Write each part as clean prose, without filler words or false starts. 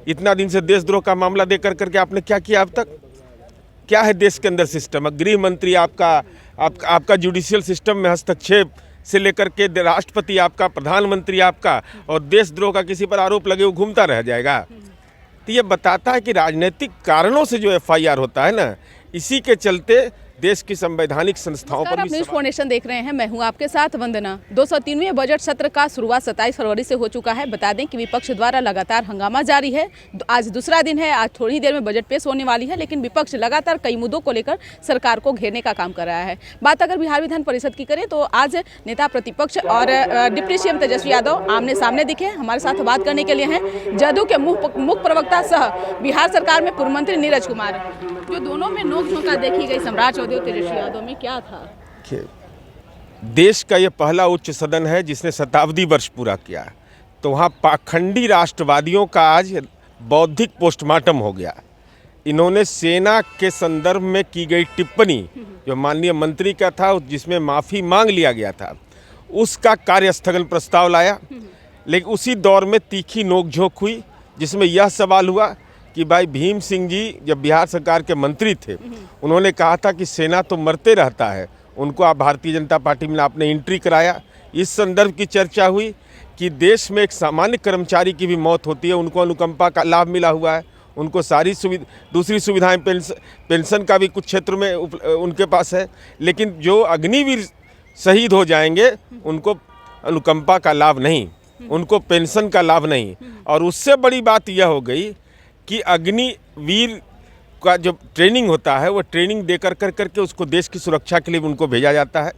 इतना दिन से देशद्रोह का मामला दे करके आपने क्या किया अब तक? क्या है देश के अंदर सिस्टम? गृह मंत्री आपका जुडिशियल सिस्टम में हस्तक्षेप से लेकर के राष्ट्रपति आपका, प्रधानमंत्री आपका, और देशद्रोह का किसी पर आरोप लगे वो घूमता रह जाएगा। तो ये बताता है कि राजनीतिक कारणों से जो एफआईआर होता है ना, इसी के चलते देश की संवैधानिक संस्थाओं पर भी न्यूज़ फाउंडेशन देख रहे हैं। मैं हूं आपके साथ वंदना। 203वें बजट सत्र का शुरुआत 27 फरवरी से हो चुका है। बता दें कि विपक्ष द्वारा लगातार हंगामा जारी है। आज दूसरा दिन है। आज थोड़ी देर में बजट पेश होने वाली है, लेकिन विपक्ष लगातार कई मुद्दों को लेकर सरकार को घेरने का काम कर रहा है। बात अगर बिहार विधान परिषद की करें तो आज नेता प्रतिपक्ष और डिप्टी सीएम तेजस्वी यादव आमने सामने दिखे। हमारे साथ बात करने के लिए हैं जदयू के मुख्य प्रवक्ता सह बिहार सरकार में पूर्व मंत्री नीरज कुमार। जो दोनों में नोक-झोंका देखी गई सम्राट चौधरी और तेजस्वी यादव में, क्या था? देश का ये पहला उच्च सदन है जिसने शताब्दी वर्ष पूरा किया, तो वहाँ पाखंडी राष्ट्रवादियों का आज बौद्धिक पोस्टमार्टम हो गया। इन्होंने सेना के संदर्भ में की गई टिप्पणी जो माननीय मंत्री का था, जिसमें माफ़ी मांग लिया गया था, उसका कार्यस्थगन प्रस्ताव लाया। लेकिन उसी दौर में तीखी नोकझोंक हुई, जिसमें यह सवाल हुआ कि भाई भीम सिंह जी जब बिहार सरकार के मंत्री थे, उन्होंने कहा था कि सेना तो मरते रहता है, उनको आप भारतीय जनता पार्टी में आपने एंट्री कराया। इस संदर्भ की चर्चा हुई कि देश में एक सामान्य कर्मचारी की भी मौत होती है, उनको अनुकंपा का लाभ मिला हुआ है, उनको सारी दूसरी सुविधाएं, पेंशन का भी कुछ क्षेत्र में उनके पास है, लेकिन जो अग्निवीर शहीद हो जाएंगे उनको अनुकंपा का लाभ नहीं, उनको पेंशन का लाभ नहीं। और उससे बड़ी बात यह हो गई कि अग्निवीर का जो ट्रेनिंग होता है, वो ट्रेनिंग दे करके उसको देश की सुरक्षा के लिए उनको भेजा जाता है।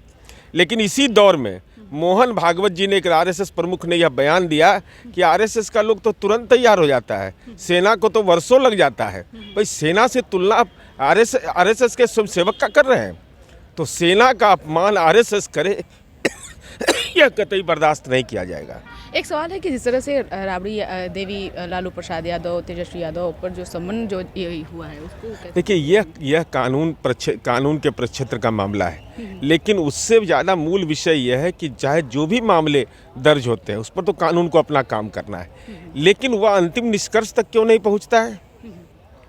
लेकिन इसी दौर में मोहन भागवत जी ने, एक आरएसएस प्रमुख ने यह बयान दिया कि आरएसएस का लोग तो तुरंत तैयार हो जाता है, सेना को तो वर्षों लग जाता है। भाई सेना से तुलना आरएसएस के स्वयंसेवक का कर रहे हैं, तो सेना का अपमान आरएसएस करे यह कतई बर्दाश्त नहीं किया जाएगा। एक सवाल है कि जिस तरह से राबड़ी देवी, लालू प्रसाद यादव, तेजस्वी यादव पर जो संबंध जो हुआ है उसको देखिए, यह कानून के प्रक्षेत्र का मामला है, लेकिन उससे ज़्यादा मूल विषय यह है कि चाहे जो भी मामले दर्ज होते हैं उस पर तो कानून को अपना काम करना है, लेकिन वह अंतिम निष्कर्ष तक क्यों नहीं पहुंचता है?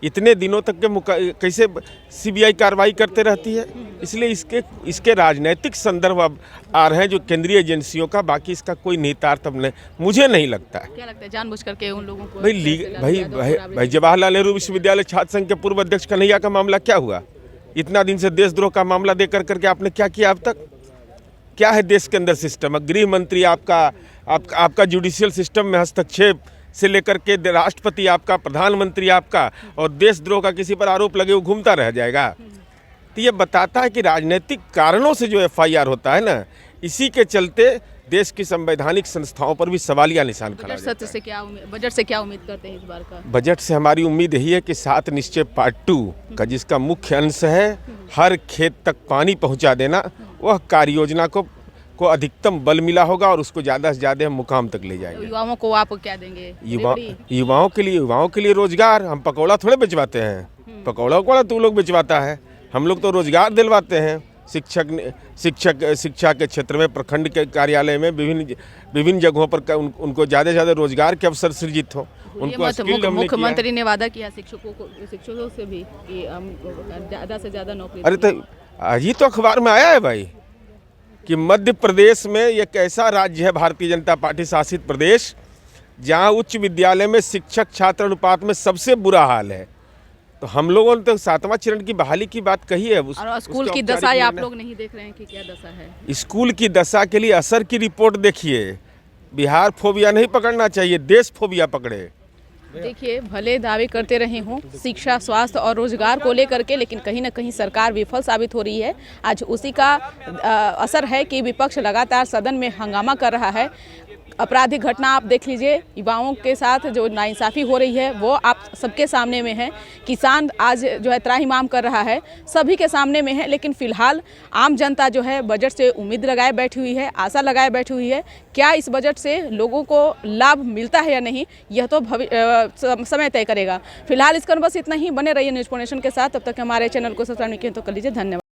इतने दिनों तक के कैसे सीबीआई कार्रवाई करते रहती है? इसलिए इसके राजनीतिक संदर्भ अब आ रहे हैं जो केंद्रीय एजेंसियों का। बाकी इसका कोई निहितार्थ अब मुझे नहीं लगता है। क्या लगता है जानबूझ करके उन लोगों को? भाई जवाहरलाल नेहरू विश्वविद्यालय छात्र संघ के पूर्व अध्यक्ष कन्हैया का मामला क्या हुआ? इतना दिन से देशद्रोह का मामला दे करके आपने क्या किया अब तक? क्या है देश के अंदर सिस्टम? गृह मंत्री आपका जुडिशियल सिस्टम में हस्तक्षेप से लेकर के राष्ट्रपति आपका, प्रधानमंत्री आपका, और देशद्रोह का किसी पर आरोप लगे वो घूमता रह जाएगा। तो ये बताता है कि राजनीतिक कारणों से जो एफआईआर होता है ना, इसी के चलते देश की संवैधानिक संस्थाओं पर भी सवालिया निशान खड़ा जाता है। बजट से क्या उम्मीद करते हैं इस बार का? बजट से हमारी उम्मीद यही है कि 7 निश्चय पार्ट 2 का, जिसका मुख्य अंश है हर खेत तक पानी पहुँचा देना, वह कार्य योजना को अधिकतम बल मिला होगा और उसको ज़्यादा से ज़्यादा मुकाम तक ले जाएंगे। युवाओं को आप क्या देंगे? युवाओं के लिए रोजगार। हम पकौड़ा थोड़े बेचवाते हैं, पकौड़ा तू लोग बेचवाता है, हम लोग तो रोजगार दिलवाते हैं। शिक्षा के क्षेत्र में, प्रखंड के कार्यालय में, विभिन्न जगहों पर उनको ज़्यादा से ज़्यादा रोजगार के अवसर सृजित हो। उनको मुख्यमंत्री ने वादा किया शिक्षकों से भी ज़्यादा से ज़्यादा नौकरी। अरे तो आज ही तो अखबार में आया है भाई कि मध्य प्रदेश में एक ऐसा राज्य है, भारतीय जनता पार्टी शासित प्रदेश, जहां उच्च विद्यालय में शिक्षक छात्र अनुपात में सबसे बुरा हाल है। तो हम लोगों ने तो 7वां चरण की बहाली की बात कही है। और स्कूल की दशा आप लोग नहीं देख रहे हैं कि क्या दशा है? स्कूल की दशा के लिए असर की रिपोर्ट देखिए। बिहार फोबिया नहीं पकड़ना चाहिए, देश फोबिया पकड़े। देखिए, भले दावे करते रहे हों शिक्षा, स्वास्थ्य और रोजगार को लेकर के, लेकिन कहीं ना कहीं सरकार विफल साबित हो रही है। आज उसी का असर है कि विपक्ष लगातार सदन में हंगामा कर रहा है। आपराधिक घटना आप देख लीजिए, युवाओं के साथ जो नाइंसाफ़ी हो रही है वो आप सबके सामने में है। किसान आज जो है त्राहिमाम कर रहा है, सभी के सामने में है। लेकिन फिलहाल आम जनता जो है बजट से उम्मीद लगाए बैठी हुई है, आशा लगाए बैठी हुई है। क्या इस बजट से लोगों को लाभ मिलता है या नहीं, यह तो समय तय करेगा। फिलहाल इसका बस इतना ही। बने रहिए न्यूज़ फाउंडेशन के साथ। तब तक हमारे चैनल को सब्सक्राइब नहीं किया तो कर लीजिए। धन्यवाद।